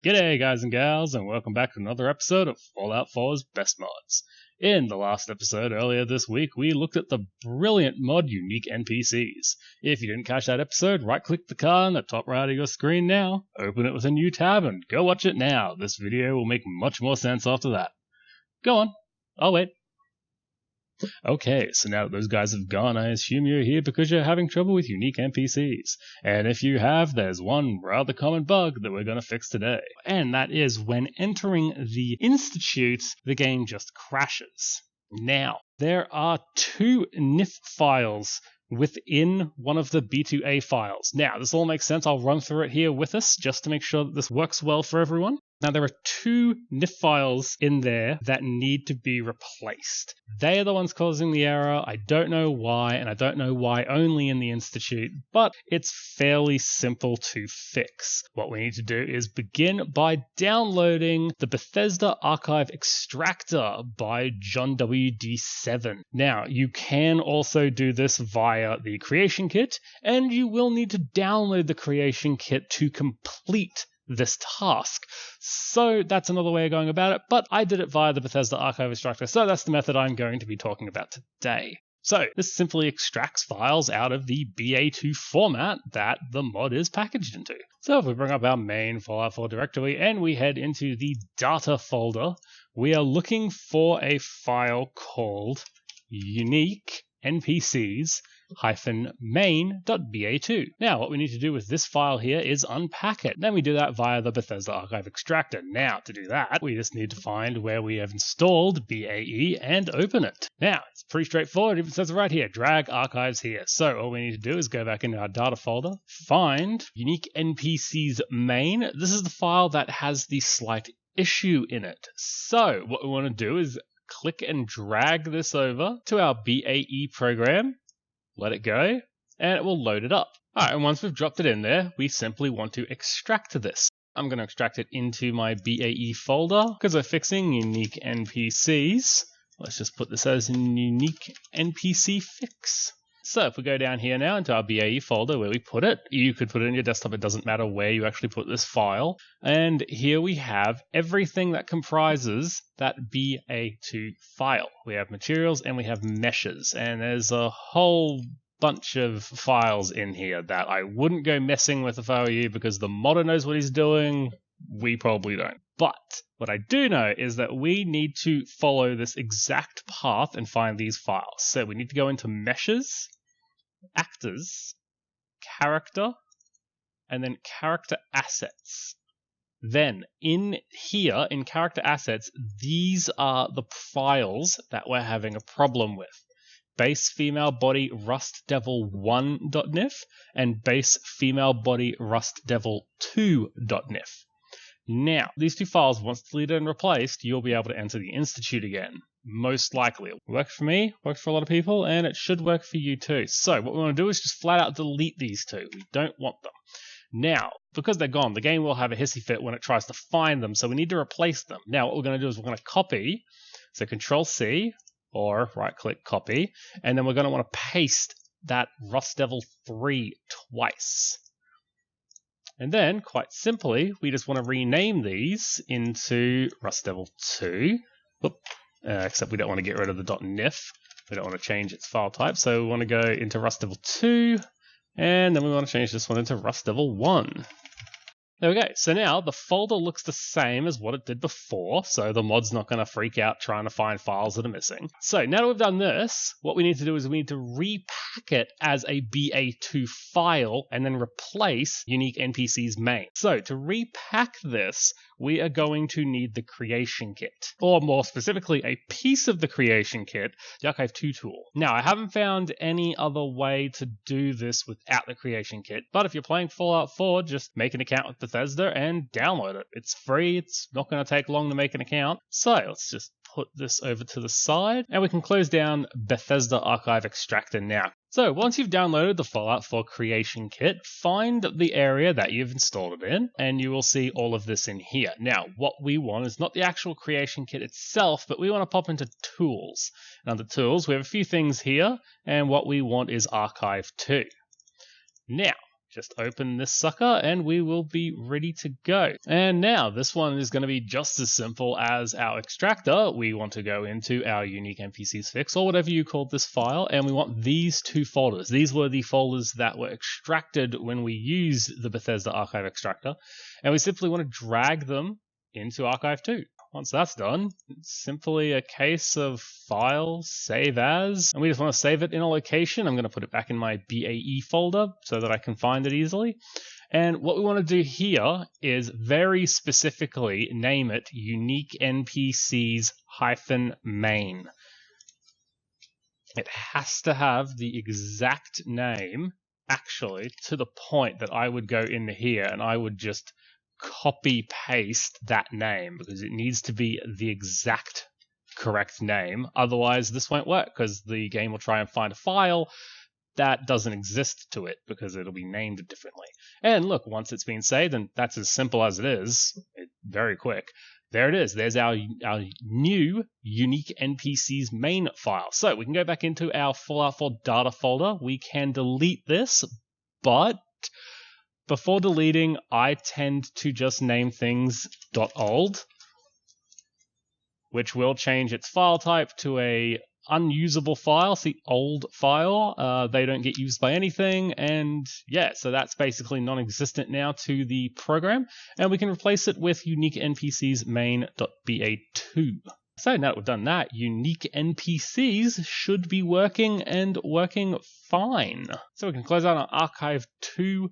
G'day guys and gals, and welcome back to another episode of Fallout 4's Best Mods. In the last episode earlier this week, we looked at the brilliant mod Unique NPCs. If you didn't catch that episode, right-click the card on the top right of your screen now, open it with a new tab, and go watch it now. This video will make much more sense after that. Go on, I'll wait. Okay, so now that those guys have gone, I assume you're here because you're having trouble with Unique NPCs. And if you have, there's one rather common bug that we're going to fix today. And that is when entering the Institute, the game just crashes. Now, there are two NIF files within one of the B2A files. Now, this all makes sense. I'll run through it here with us just to make sure that this works well for everyone. Now, there are two NIF files in there that need to be replaced. They are the ones causing the error. I don't know why, and I don't know why only in the Institute, but it's fairly simple to fix. What we need to do is begin by downloading the Bethesda Archive Extractor by John WD7. Now, you can also do this via the Creation Kit, and you will need to download the Creation Kit to complete this task. So that's another way of going about it, but I did it via the Bethesda Archive Extractor, so that's the method I'm going to be talking about today. So this simply extracts files out of the BA2 format that the mod is packaged into. So if we bring up our main Fallout 4 directory and we head into the data folder, we are looking for a file called Unique NPCs -main.ba2. Now, what we need to do with this file here is unpack it. Then we do that via the Bethesda Archive Extractor. Now, to do that, we just need to find where we have installed BAE and open it. Now, it's pretty straightforward. It says right here, drag archives here. So all we need to do is go back into our data folder, find Unique NPCs main. This is the file that has the slight issue in it. So what we want to do is click and drag this over to our BAE program. Let it go, and it will load it up. Alright, and once we've dropped it in there, we simply want to extract this. I'm going to extract it into my BAE folder, because we're fixing Unique NPCs. Let's just put this as Unique NPC Fix. So if we go down here now into our BAE folder where we put it, you could put it in your desktop, it doesn't matter where you actually put this file. And here we have everything that comprises that BA2 file. We have materials and we have meshes, and there's a whole bunch of files in here that I wouldn't go messing with if I were you, because the modder knows what he's doing. We probably don't. But what I do know is that we need to follow this exact path and find these files. So we need to go into meshes, actors, character, and then character assets. Then in here, in character assets, these are the files that we're having a problem with. Base female body rust devil 1.nif and base female body rust devil 2.nif. Now, these two files, once deleted and replaced, you'll be able to enter the Institute again. Most likely. It worked for me, worked for a lot of people, and it should work for you too. So what we want to do is just flat out delete these two. We don't want them. Now, because they're gone, the game will have a hissy fit when it tries to find them, so we need to replace them. Now, what we're going to do is we're going to copy, so Control-C, or right-click copy, and then we're going to want to paste that Rust Devil 3 twice. And then, quite simply, we just want to rename these into Rust Devil 2. Except we don't want to get rid of the .nif. We don't want to change its file type. So we want to go into Rust Devil 2. And then we want to change this one into Rust Devil 1. There we go. So now the folder looks the same as what it did before, so the mod's not going to freak out trying to find files that are missing. So now that we've done this, what we need to do is we need to repack it as a BA2 file and then replace Unique NPCs main. So to repack this, we are going to need the Creation Kit, or more specifically, a piece of the Creation Kit, the Archive2 tool. Now, I haven't found any other way to do this without the Creation Kit, but if you're playing Fallout 4, just make an account with Bethesda and download it. It's free, it's not going to take long to make an account. So let's just put this over to the side, and we can close down Bethesda Archive Extractor now. So once you've downloaded the Fallout 4 Creation Kit, find the area that you've installed it in, and you will see all of this in here. Now, what we want is not the actual Creation Kit itself, but we want to pop into Tools. And under Tools, we have a few things here, and what we want is Archive 2. Now, just open this sucker and we will be ready to go. And now this one is going to be just as simple as our extractor. We want to go into our Unique NPCs fix, or whatever you called this file, and we want these two folders. These were the folders that were extracted when we used the Bethesda Archive extractor, and we simply want to drag them into Archive 2. Once that's done, it's simply a case of file, save as, and we just want to save it in a location. I'm going to put it back in my BAE folder so that I can find it easily. And what we want to do here is very specifically name it Unique NPCs-main. It has to have the exact name, actually, to the point that I would go in here and I would just copy paste that name, because it needs to be the exact correct name. Otherwise this won't work, because the game will try and find a file that doesn't exist to it because it'll be named differently. And look, once it's been saved, and that's as simple as it is, very quick, there it is. There's our new Unique NPCs main file. So we can go back into our Fallout 4 data folder. We can delete this, but before deleting, I tend to just name things .old, which will change its file type to a unusable file, see old file. They don't get used by anything, and yeah, so that's basically non-existent now to the program, and we can replace it with Unique NPCs main.ba2. So now that we've done that, Unique NPCs should be working and working fine. So we can close out our Archive 2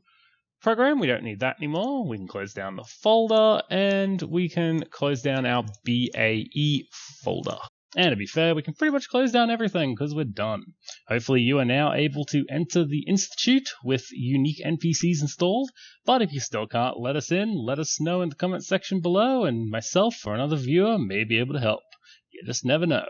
program. We don't need that anymore. We can close down the folder and we can close down our BAE folder. And to be fair, we can pretty much close down everything because we're done. Hopefully you are now able to enter the Institute with Unique NPCs installed, but if you still can't let us in, let us know in the comment section below, and myself or another viewer may be able to help. You just never know.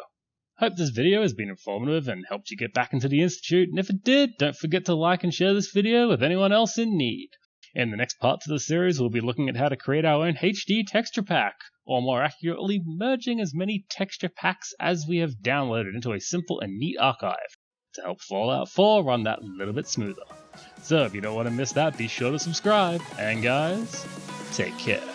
Hope this video has been informative and helped you get back into the Institute, and if it did, don't forget to like and share this video with anyone else in need. In the next parts of the series, we'll be looking at how to create our own HD texture pack, or more accurately, merging as many texture packs as we have downloaded into a simple and neat archive to help Fallout 4 run that little bit smoother. So if you don't want to miss that, be sure to subscribe, and guys, take care.